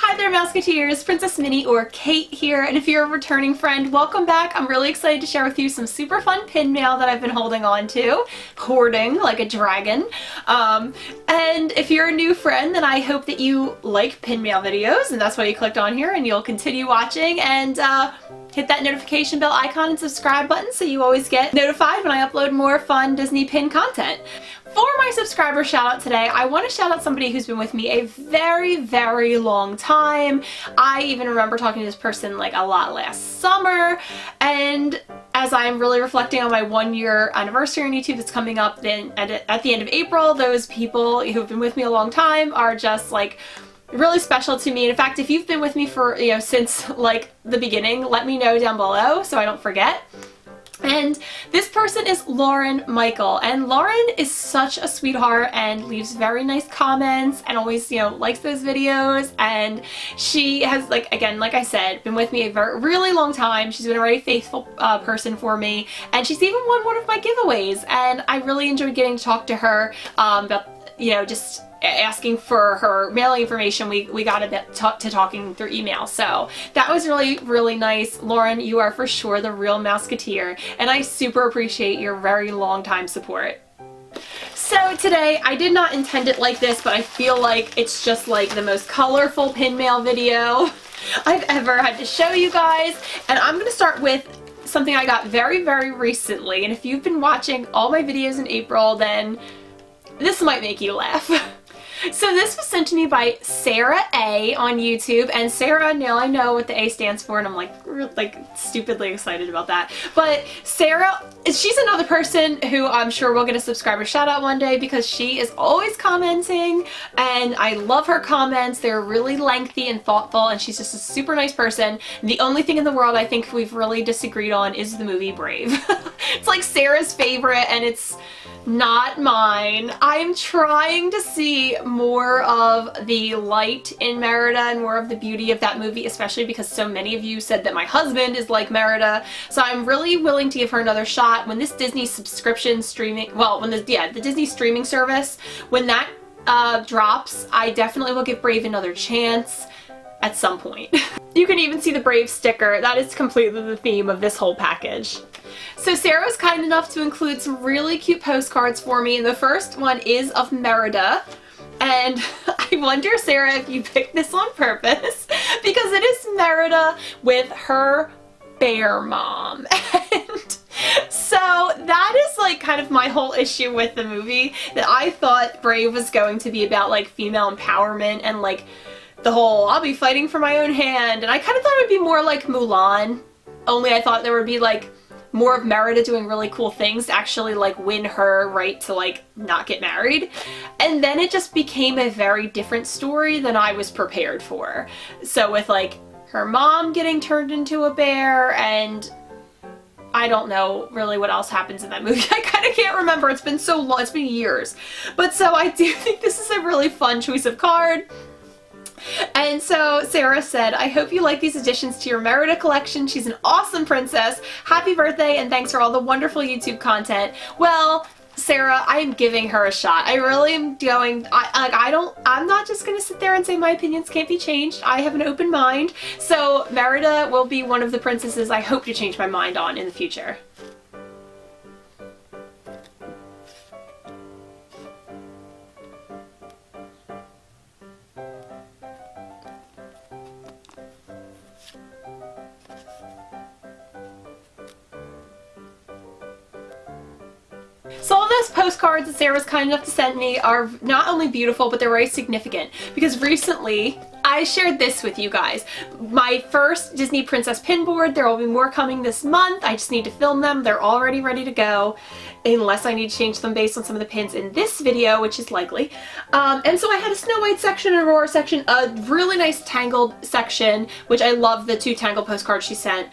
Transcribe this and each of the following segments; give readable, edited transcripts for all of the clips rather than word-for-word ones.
Hi there, Mouseketeers! Princessminnie or Kate here, and if you're a returning friend, welcome back. I'm really excited to share with you some super fun pin mail that I've been holding on to, hoarding like a dragon. And if you're a new friend, then I hope that you like pin mail videos, and that's why you clicked on here, and you'll continue watching, and hit that notification bell icon and subscribe button so you always get notified when I upload more fun Disney pin content. For my subscriber shout out today, I want to shout out somebody who's been with me a very, very long time. I even remember talking to this person like a lot last summer, and as I'm really reflecting on my 1-year anniversary on YouTube that's coming up then at the end of April, those people who've been with me a long time are just like really special to me. And in fact, if you've been with me for, since like the beginning, let me know down below so I don't forget. And this person is Lauren Michael, and Lauren is such a sweetheart and leaves very nice comments and always, likes those videos, and she has, like I said, been with me a really long time. She's been a very faithful person for me, and she's even won one of my giveaways, and I really enjoyed getting to talk to her about, just asking for her mailing information. We got a bit to talking through email, so that was really, really nice. Lauren, you are for sure the real Mouseketeer, and I super appreciate your very long time support. So today, I did not intend it like this, but I feel like it's just like the most colorful pin mail video I've ever had to show you guys, and I'm gonna start with something I got very, very recently, and if you've been watching all my videos in April, then this might make you laugh. So this was sent to me by Sarah A on YouTube, and Sarah, now I know what the A stands for, and I'm like stupidly excited about that. But Sarah, she's another person who I'm sure will get a subscriber shout out one day because she is always commenting, and I love her comments. They're really lengthy and thoughtful, and she's just a super nice person. The only thing in the world I think we've really disagreed on is the movie Brave. It's like Sarah's favorite, and it's not mine. I'm trying to see more of the light in Merida and more of the beauty of that movie, especially because so many of you said that my husband is like Merida. So I'm really willing to give her another shot. When this Disney subscription streaming, the Disney streaming service, when that drops, I definitely will give Brave another chance at some point. You can even see the Brave sticker. That is completely the theme of this whole package. So Sarah was kind enough to include some really cute postcards for me, and the first one is of Merida. And I wonder, Sarah, if you picked this on purpose, because it is Merida with her bear mom. And so that is like kind of my whole issue with the movie, that I thought Brave was going to be about like female empowerment and like the whole I'll be fighting for my own hand, and I kind of thought it would be more like Mulan, only I thought there would be like more of Merida doing really cool things to actually like win her right to like not get married. And then it just became a very different story than I was prepared for. So with like her mom getting turned into a bear, and I don't know really what else happens in that movie. I kind of can't remember. It's been so long. It's been years. But so I do think this is a really fun choice of card. And so Sarah said, I hope you like these additions to your Merida collection. She's an awesome princess. Happy birthday, and thanks for all the wonderful YouTube content. Well, Sarah, I am giving her a shot. I really am going, I'm not just going to sit there and say my opinions can't be changed. I have an open mind. So Merida will be one of the princesses I hope to change my mind on in the future. So all those postcards that Sarah was kind enough to send me are not only beautiful, but they're very significant, because recently I shared this with you guys. My first Disney Princess pin board, there will be more coming this month. I just need to film them. They're already ready to go, unless I need to change them based on some of the pins in this video, which is likely. And so I had a Snow White section, an Aurora section, a really nice Tangled section, which I love the 2 Tangled postcards she sent.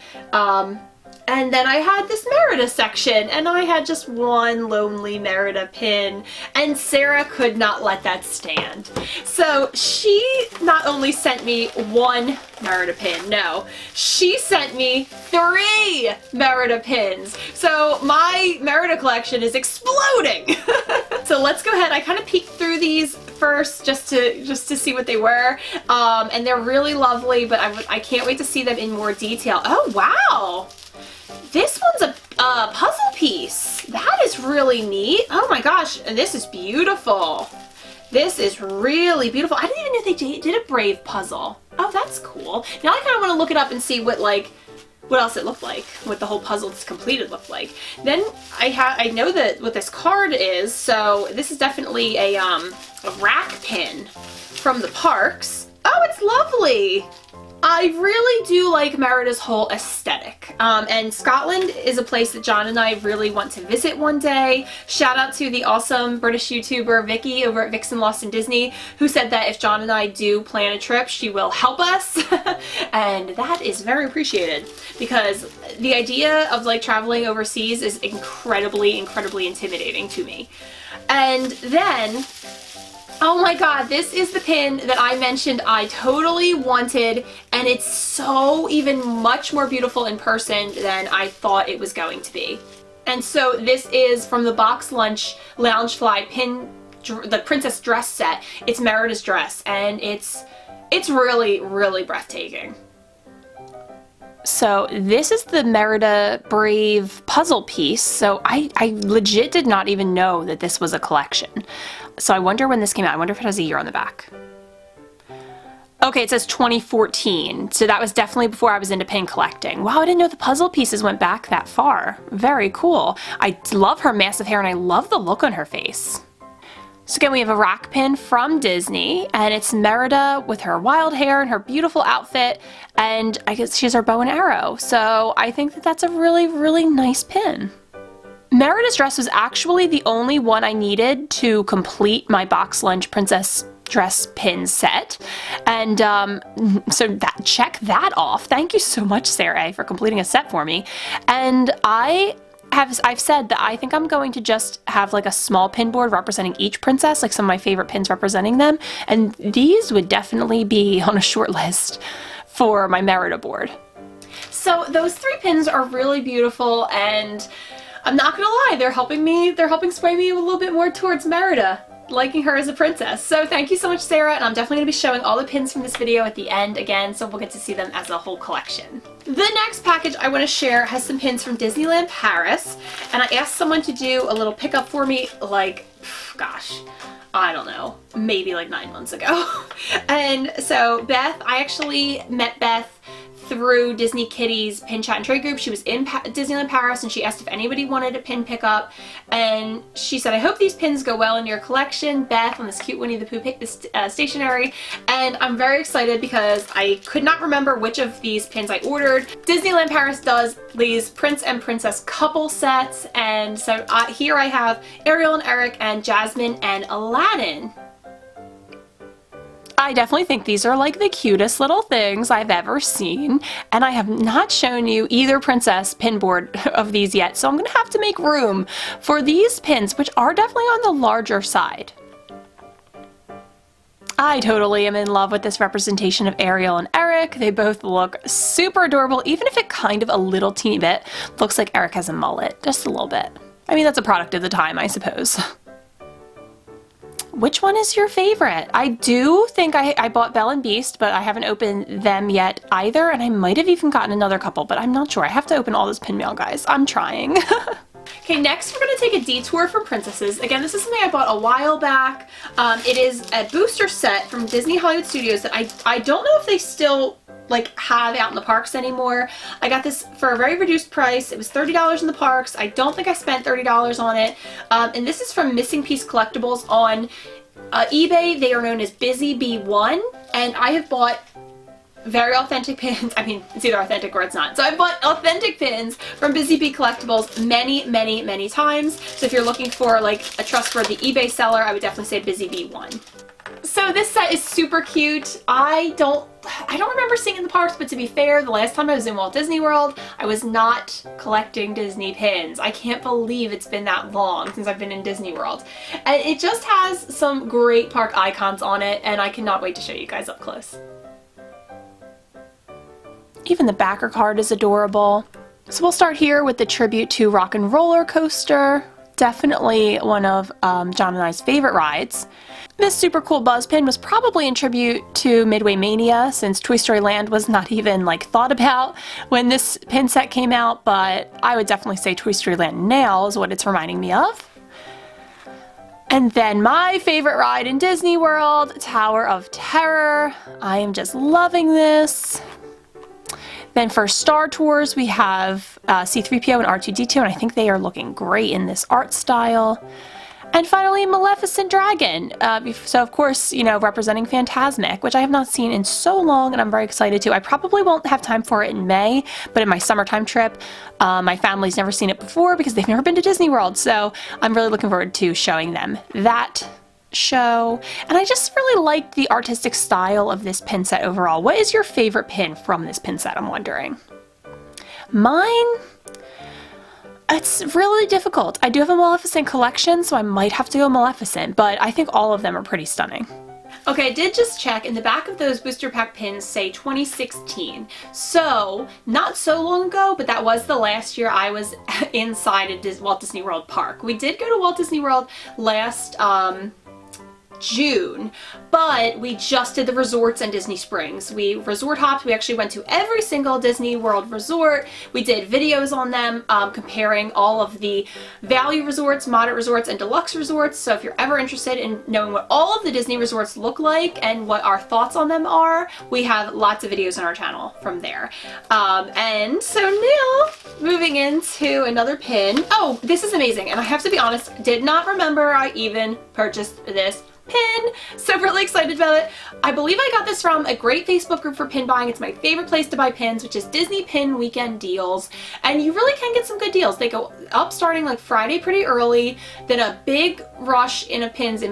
And then I had this Merida section, and I had just one lonely Merida pin, and Sarah could not let that stand. So she not only sent me 1 Merida pin, no, she sent me 3 Merida pins. So my Merida collection is exploding. So let's go ahead. I kind of peeked through these first just to see what they were. And they're really lovely, but I can't wait to see them in more detail. Oh, wow. This one's a puzzle piece. That is really neat. Oh my gosh, and this is beautiful. This is really beautiful. I didn't even know they did a Brave puzzle. Oh, that's cool. Now I kind of want to look it up and see what else it looked like, what the whole puzzle that's completed looked like. Then I know that what this card is, so this is definitely a rack pin from the parks. Oh, it's lovely. I really do like Merida's whole aesthetic. And Scotland is a place that John and I really want to visit one day. Shout out to the awesome British YouTuber Vicky over at Vixen Lost in Disney, who said that if John and I do plan a trip, she will help us. And that is very appreciated, because the idea of like traveling overseas is incredibly, incredibly intimidating to me. And then, oh my god, this is the pin that I mentioned I totally wanted, and it's so even much more beautiful in person than I thought it was going to be. And so this is from the Box Lunch Loungefly pin, the princess dress set. It's Merida's dress, and it's really, really breathtaking. So this is the Merida Brave puzzle piece. So I legit did not even know that this was a collection. So I wonder when this came out. I wonder if it has a year on the back. Okay, it says 2014. So that was definitely before I was into pin collecting. Wow, I didn't know the puzzle pieces went back that far. Very cool. I love her massive hair, and I love the look on her face. So again, we have a rack pin from Disney, and it's Merida with her wild hair and her beautiful outfit, and I guess she has her bow and arrow. So I think that that's a really, really nice pin. Merida's dress was actually the only one I needed to complete my Box Lunch princess dress pin set, and so check that off. Thank you so much, Sarah, for completing a set for me. And I've said that I think I'm going to just have like a small pin board representing each princess, like some of my favorite pins representing them, and these would definitely be on a short list for my Merida board. So those 3 pins are really beautiful, and I'm not gonna lie, they're helping sway me a little bit more towards Merida, liking her as a princess. So thank you so much, Sarah, and I'm definitely going to be showing all the pins from this video at the end again, so we'll get to see them as a whole collection. The next package I want to share has some pins from Disneyland Paris, and I asked someone to do a little pickup for me, like, gosh, I don't know, maybe like 9 months ago. And so Beth, I actually met Beth through Disney Kitty's Pin Chat and Trade group. She was in Disneyland Paris, and she asked if anybody wanted a pin pickup, and she said, I hope these pins go well in your collection, Beth, on this cute Winnie the Pooh stationery. And I'm very excited because I could not remember which of these pins I ordered. Disneyland Paris does these Prince and Princess couple sets, and so here I have Ariel and Eric and Jasmine and Aladdin. I definitely think these are like the cutest little things I've ever seen, and I have not shown you either princess pin board of these yet, so I'm gonna have to make room for these pins, which are definitely on the larger side. I totally am in love with this representation of Ariel and Eric. They both look super adorable, even if it kind of a little teeny bit looks like Eric has a mullet, just a little bit. I mean, that's a product of the time, I suppose. Which one is your favorite? I do think I bought Belle and Beast, but I haven't opened them yet either, and I might have even gotten another couple, but I'm not sure. I have to open all this pin mail, guys. I'm trying. Okay, next we're going to take a detour for princesses. Again, this is something I bought a while back. It is a booster set from Disney Hollywood Studios that I don't know if they still like have out in the parks anymore. I got this for a very reduced price. It was $30 in the parks. I don't think I spent $30 on it. And this is from Missing Piece Collectibles on eBay. They are known as Busy Bee1, and I have bought very authentic pins. I mean, it's either authentic or it's not. So I've bought authentic pins from Busy Bee Collectibles many, many, many times. So if you're looking for like a trustworthy eBay seller, I would definitely say Busy Bee1. So this set is super cute. I don't remember seeing it in the parks, but to be fair, the last time I was in Walt Disney World, I was not collecting Disney pins. I can't believe it's been that long since I've been in Disney World. And it just has some great park icons on it, and I cannot wait to show you guys up close. Even the backer card is adorable. So we'll start here with the tribute to Rock and Roller Coaster. Definitely one of John and I's favorite rides. This super cool buzz pin was probably in tribute to Midway Mania, since Toy Story Land was not even like thought about when this pin set came out, but I would definitely say Toy Story Land now is what it's reminding me of. And then my favorite ride in Disney World, Tower of Terror. I am just loving this. Then for Star Tours, we have C-3PO and R2-D2, and I think they are looking great in this art style. And finally, Maleficent Dragon. So of course, you know, representing Fantasmic, which I have not seen in so long, and I'm very excited to. I probably won't have time for it in May, but in my summertime trip, my family's never seen it before because they've never been to Disney World, so I'm really looking forward to showing them that show. And I just really liked the artistic style of this pin set overall. What is your favorite pin from this pin set, I'm wondering? Mine? It's really difficult. I do have a Maleficent collection, so I might have to go Maleficent, but I think all of them are pretty stunning. Okay, I did just check, and the back of those booster pack pins say 2016. So, not so long ago, but that was the last year I was inside a Walt Disney World park. We did go to Walt Disney World last June, but we just did the resorts and Disney Springs. We resort hopped. We actually went to every single Disney World resort. We did videos on them, comparing all of the value resorts, moderate resorts, and deluxe resorts. So if you're ever interested in knowing what all of the Disney resorts look like and what our thoughts on them are, we have lots of videos on our channel from there. And so now, moving into another pin. Oh, this is amazing, and I have to be honest, did not remember I even purchased this pin. So really excited about it. I believe I got this from a great Facebook group for pin buying. It's my favorite place to buy pins, which is Disney Pin Weekend Deals. And you really can get some good deals. They go up starting like Friday pretty early, then a big rush in of pins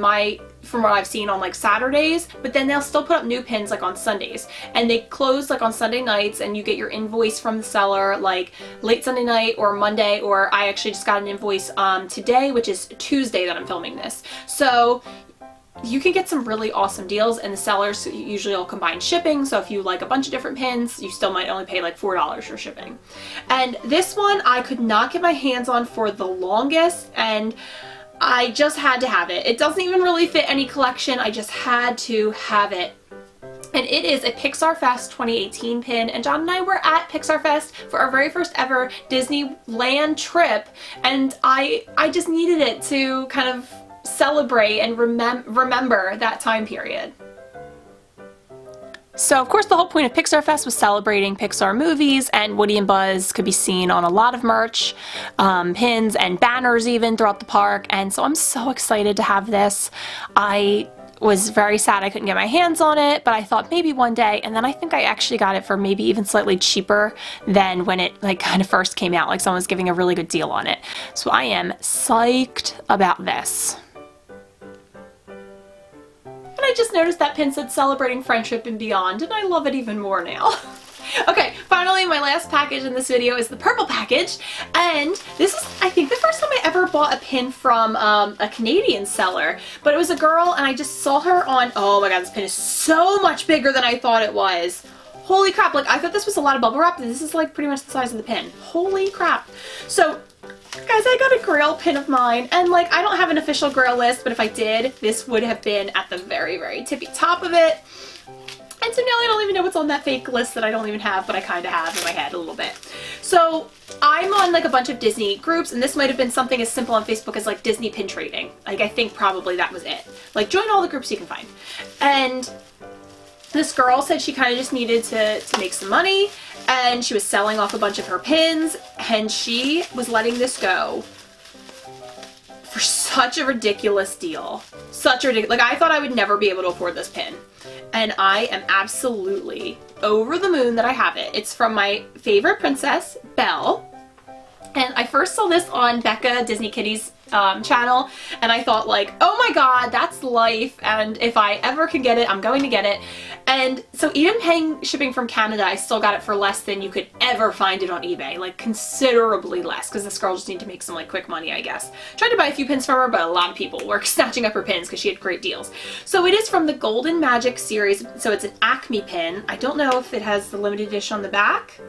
from what I've seen on like Saturdays, but then they'll still put up new pins like on Sundays. And they close like on Sunday nights, and you get your invoice from the seller like late Sunday night or Monday, or I actually just got an invoice today, which is Tuesday that I'm filming this. So you can get some really awesome deals, and the sellers usually will combine shipping, so if you like a bunch of different pins, you still might only pay like $4 for shipping. And this one I could not get my hands on for the longest, and I just had to have it. It doesn't even really fit any collection, I just had to have it. And it is a Pixar Fest 2018 pin, and John and I were at Pixar Fest for our very first ever Disneyland trip, and I just needed it to kind of celebrate and remember that time period. So of course the whole point of Pixar Fest was celebrating Pixar movies, and Woody and Buzz could be seen on a lot of merch, pins and banners even throughout the park, and so I'm so excited to have this. I was very sad I couldn't get my hands on it, but I thought maybe one day, and then I think I actually got it for maybe even slightly cheaper than when it like kind of first came out, like someone was giving a really good deal on it. So I am psyched about this. I just noticed that pin said celebrating friendship and beyond, and I love it even more now. Okay, finally my last package in this video is the purple package, and this is I think the first time I ever bought a pin from a Canadian seller, but it was a girl, and I just saw her on, oh my god, this pin is so much bigger than I thought it was. Holy crap, like I thought this was a lot of bubble wrap, but this is like pretty much the size of the pin. Holy crap. So guys, I got a Grail pin of mine, and like I don't have an official Grail list, but if I did, this would have been at the very, very tippy top of it. And so now I don't even know what's on that fake list that I don't even have, but I kind of have in my head a little bit. So I'm on like a bunch of Disney groups, and this might have been something as simple on Facebook as like Disney pin trading. Like I think probably that was it. Like join all the groups you can find. And this girl said she kind of just needed to make some money, and she was selling off a bunch of her pins, and she was letting this go for such a ridiculous deal. Such a ridiculous, like I thought I would never be able to afford this pin. And I am absolutely over the moon that I have it. It's from my favorite princess, Belle. And I first saw this on Becca Disney Kitties channel, and I thought like, oh my god, that's life, and if I ever can get it, I'm going to get it. And so even paying shipping from Canada, I still got it for less than you could ever find it on eBay, like considerably less, because this girl just needed to make some like quick money, I guess. Tried to buy a few pins from her, but a lot of people were snatching up her pins because she had great deals. So it is from the Golden Magic series, so it's an Acme pin. I don't know if it has the limited edition on the back.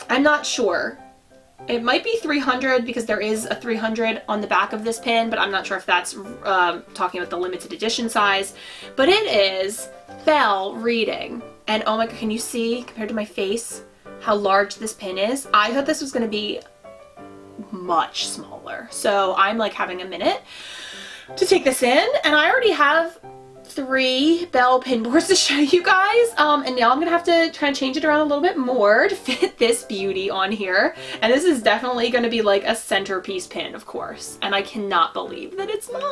I'm not sure. It might be 300 because there is a 300 on the back of this pin, but I'm not sure if that's talking about the limited edition size. But it is bell reading. And oh my god, can you see compared to my face how large this pin is? I thought this was going to be much smaller. So I'm like having a minute to take this in, and I already have 3 bell pin boards to show you guys, and now I'm gonna have to try and change it around a little bit more to fit this beauty on here. And this is definitely gonna be like a centerpiece pin, of course, and I cannot believe that it's mine.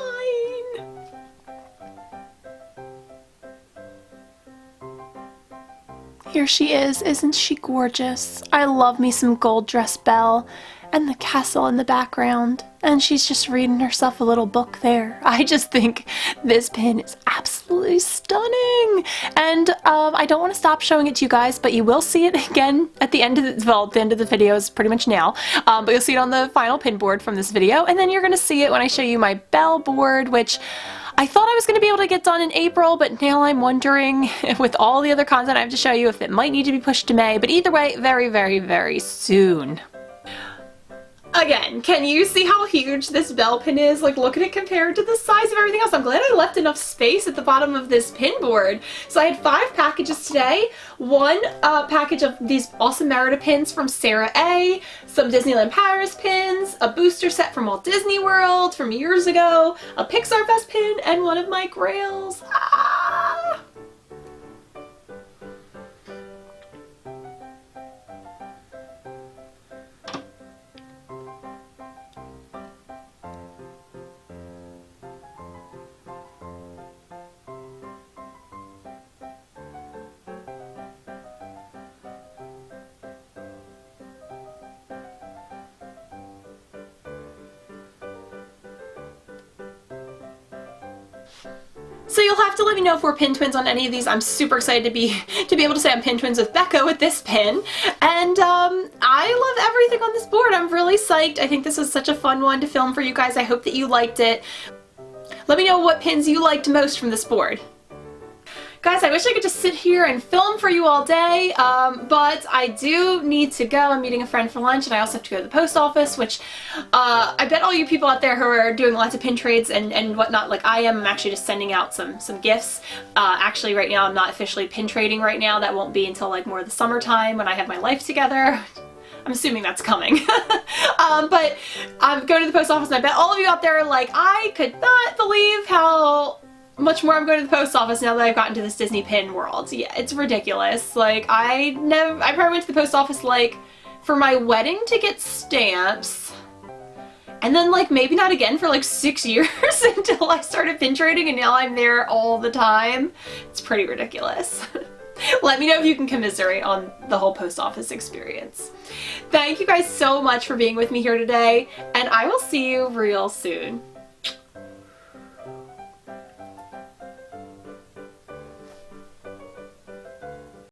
Here she is. Isn't she gorgeous? I love me some gold dress Belle and the castle in the background, and she's just reading herself a little book there. I just think this pin is absolutely stunning, and I don't want to stop showing it to you guys, but you will see it again at the end of the, well, the end of the video is pretty much now, but you'll see it on the final pin board from this video, and then you're going to see it when I show you my Belle board, which I thought I was going to be able to get done in April, but now I'm wondering, with all the other content I have to show you, if it might need to be pushed to May, but either way, very, very, very soon. Again, can you see how huge this bell pin is? Like, look at it compared to the size of everything else. I'm glad I left enough space at the bottom of this pin board. So I had 5 packages today. 1 package of these awesome Merida pins from Sarah A, some Disneyland Paris pins, a booster set from Walt Disney World from years ago, a Pixar Fest pin, and one of my Grails. Ah! So you'll have to let me know if we're pin twins on any of these. I'm super excited to be able to say I'm pin twins with Becca with this pin. And I love everything on this board. I'm really psyched. I think this was such a fun one to film for you guys. I hope that you liked it. Let me know what pins you liked most from this board. Guys, I wish I could just sit here and film for you all day, but I do need to go. I'm meeting a friend for lunch, and I also have to go to the post office, which I bet all you people out there who are doing lots of pin trades and whatnot, like I am, I'm actually just sending out some gifts. Actually, right now, I'm not officially pin trading right now. That won't be until like more the summertime when I have my life together. I'm assuming that's coming. But I'm going to the post office, and I bet all of you out there are like, I could not believe how much more I'm going to the post office now that I've gotten to this Disney pin world. Yeah, it's ridiculous. Like, I probably went to the post office like for my wedding to get stamps, and then like maybe not again for like 6 years until I started pin trading, and now I'm there all the time. It's pretty ridiculous. Let me know if you can commiserate on the whole post office experience. Thank you guys so much for being with me here today, and I will see you real soon.